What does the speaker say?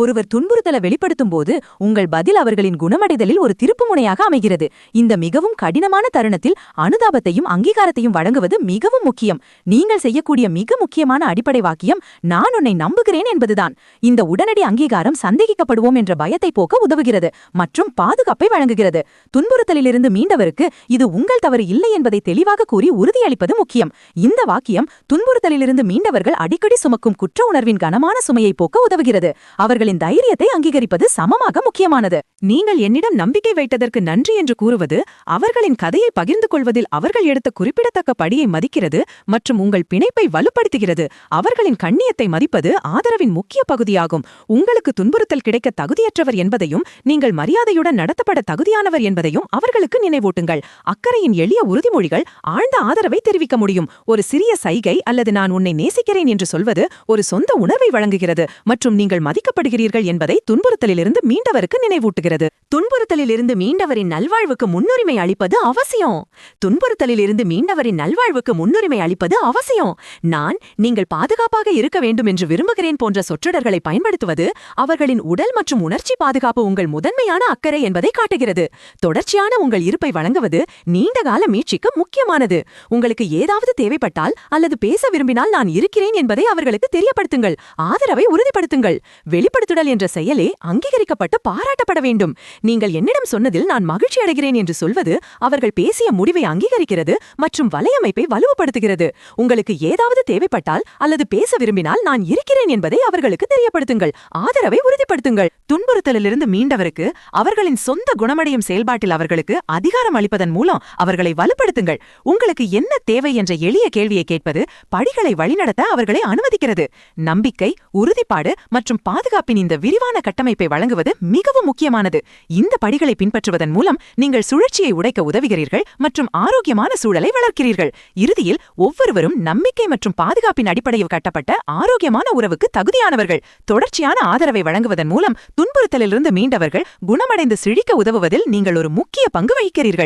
ஒருவர் துன்புறுத்தலை வெளிப்படுத்தும் போது உங்கள் பதில் அவர்களின் குணமடைதலில் ஒரு திருப்புமுனையாக அமைகிறது. இந்த மிகவும் கடினமான தருணத்தில் அனுதாபத்தையும் அங்கீகாரத்தையும் வழங்குவது மிகவும் முக்கியம். நீங்கள் செய்யக்கூடிய மிக முக்கியமான அடிப்படை வாக்கியம் நான் உன்னை நம்புகிறேன் என்பதுதான். இந்த உடனடி அங்கீகாரம் சந்தேகிக்கப்படுவோம் என்ற பயத்தை போக்க உதவுகிறது மற்றும் பாதுகாப்பை வழங்குகிறது. துன்புறுத்தலிலிருந்து மீண்டவருக்கு இது உங்கள் தவறு இல்லை என்பதை தெளிவாக கூறி உறுதியளிப்பது முக்கியம். இந்த வாக்கியம் துன்புறுத்தலிலிருந்து மீண்டவர்கள் அடிக்கடி சுமக்கும் குற்ற உணர்வின் கனமான சுமையை போக்க உதவுகிறது. அவர்களின் தைரியத்தை அங்கீகரிப்பது சமமாக முக்கியமானது. நீங்கள் என்னிடம் நம்பிக்கை வைத்ததற்கு நன்றி என்று கூறுவது அவர்களின் கதையை பகிர்ந்து கொள்வதில் அவர்கள் எடுத்த குறிப்பிடத்தக்க படியை மதிக்கிறது மற்றும் உங்கள் பிணைப்பை வலுப்படுத்துகிறது. அவர்களின் கண்ணியத்தை மதிப்பது ஆதரவின் முக்கிய பகுதியாகும். உங்களுக்கு துன்புறுத்தல் கிடைக்க தகுதியற்றவர் என்பதையும் நீங்கள் மரியாதையுடன் நடத்தப்பட தகுதியானவர் என்பதையும் அவர்களுக்கு நினைவூட்டுங்கள். அக்கறையின் எளிய உறுதிமொழிகள் ஆழ்ந்த ஆதரவை தெரிவிக்க முடியும். ஒரு சிறிய சைகை அல்லது நான் உன்னை நேசிக்கிறேன் என்று சொல்வது ஒரு சொந்த உணர்வை வழங்குகிறது மற்றும் நீங்கள் மதிக்கப்படுகிறீர்கள் என்பதை துன்புறுத்தலிலிருந்து மீண்டவருக்கு நினைவூட்டுகிறது. துன்புறுத்தலிலிருந்து மீண்டவரின் நல்வாழ்வுக்கு முன்னுரிமை அளிப்பது அவசியம். துன்புறுத்தலிலிருந்து மீண்டவரின் நல்வாழ்வுக்கு முன்னுரிமை அளிப்பது அவசியம். நான் நீங்கள் பாதுகாப்பாக இருக்க வேண்டும் என்று விரும்புகிறேன் போன்ற சொற்றொடர்களை பயன்படுத்துவது அவர்களின் உடல் மற்றும் உணர்ச்சி பாதுகாப்பு உங்கள் முதன்மையான அக்கறை என்பதை காட்டுகிறது. தொடர்ச்சியான உங்கள் இருப்பை வழங்குவது நீண்டகால மீட்சிக்கு முக்கியமானது. உங்களுக்கு ஏதாவது தேவைப்பட்டால் அல்லது பேச விரும்பினால் நான் இருக்கிறேன் என்பதை அவர்களுக்கு தெரியப்படுத்துங்கள். ஆதரவை உறுதிப்படுத்துங்கள். வெளிப்படுத்துதல் என்ற செயலே அங்கீகரிக்கப்பட்டு பாராட்டப்பட வேண்டும். நீங்கள் என்னிடம் சொன்னதில் நான் மகிழ்ச்சி அடைகிறேன் என்று சொல்வது அவர்கள் பேசிய முடிவை அங்கீகரிக்கிறது மற்றும் வலையமைப்பை வலுப்படுத்துகிறது. உங்களுக்கு ஏதாவது தேவைப்பட்டால் அல்லது பேச விரும்பினால் நான் இருக்கிறேன் என்பதை அவர்களுக்கு தெரியப்படுத்துங்கள். ஆதரவை உறுதிப்படுத்துங்கள். துன்புறுத்தலிலிருந்து மீண்டவருக்கு அவர்களின் சொந்த குணமடையும் செயல்பாட்டில் அவர்களுக்கு அதிகாரம் அளிப்பதன் மூலம் அவர்களை வலுப்படுத்துங்கள். உங்களுக்கு என்ன தேவை என்ற எளிய கேள்வியை கேட்பது படிகளை வழிநடத்த அவர்களை அனுமதிக்கிறது. நம்பிக்கை, உறுதிப்பாடு மற்றும் பாதுகாப்பின் இந்த விரிவான கட்டமைப்பை வழங்குவது மிகவும் முக்கியமானது. இந்த படிகளை பின்பற்றுவதன் மூலம் நீங்கள் சுழற்சியை உடைக்க உதவுகிறீர்கள் மற்றும் ஆரோக்கியமான சூழலை வளர்க்கிறீர்கள். இறுதியில் ஒவ்வொருவரும் நம்பிக்கை மற்றும் பாதுகாப்பின் அடிப்படையில் கட்டப்பட்ட ஆரோக்கியமான உறவுக்கு தகுதியானவர்கள். தொடர்ச்சியான ஆதரவை வழங்குவதன் மூலம் துன்புறுத்தலிலிருந்து மீண்டவர்கள் குணமடைந்து சிழிக்க உதவுவதில் நீங்கள் ஒரு முக்கிய பங்கு வகிக்கிறீர்கள்.